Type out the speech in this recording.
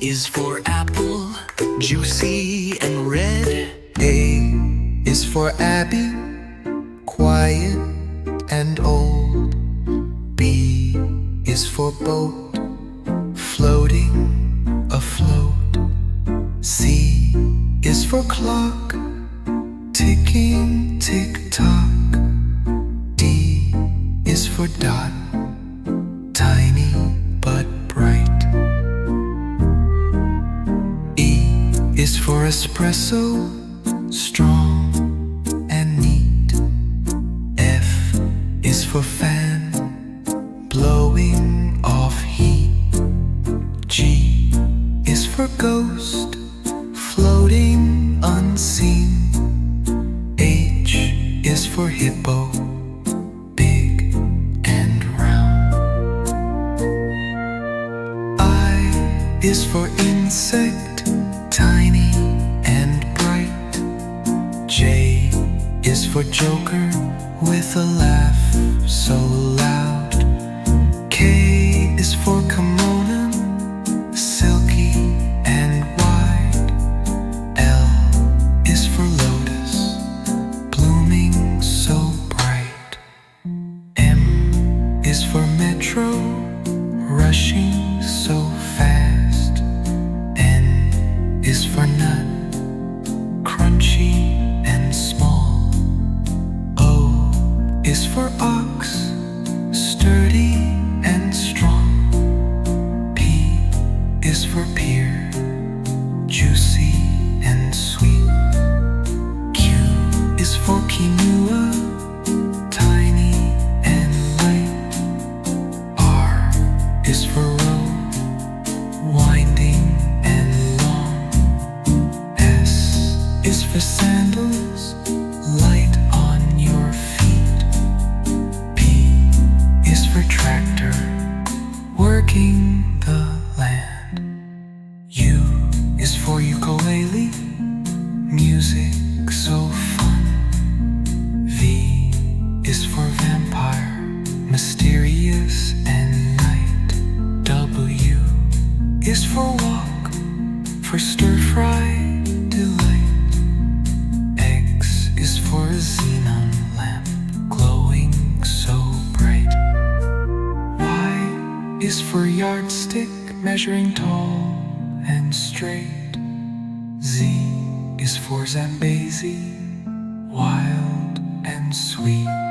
is for apple, juicy and red. A is for Abby, quiet and old. B is for boat, floating afloat. C is for clock, ticking, tick-tock. D is for dot, tiny but bright. E is for espresso, strong and neat. F is for fan, blowing off heat. G is for ghost, floating unseen. H is for hippo, big and round. I is for insect, tiny and bright. J is for joker, with a laugh so loud. K is for kimono, silky and wide. L is for lotus, blooming so bright. M is for metro, rushing so fast. N is for nut, crunchy and small. O is for ox, sturdy and strong. P is for pear, juicy and sweet. Q is for quinoa, tiny and light. R is for road, winding and long. S is for sandals, light on your feet. P is for tractor, working the land. U is for ukulele, music so fun. V is for vampire, mysterious and night. W is for walk, for stir-fry delight. X is for a xenon lamp, glowing so bright. Y is for yardstick, measuring tall and straight. Z is for Zambezi, wild and sweet.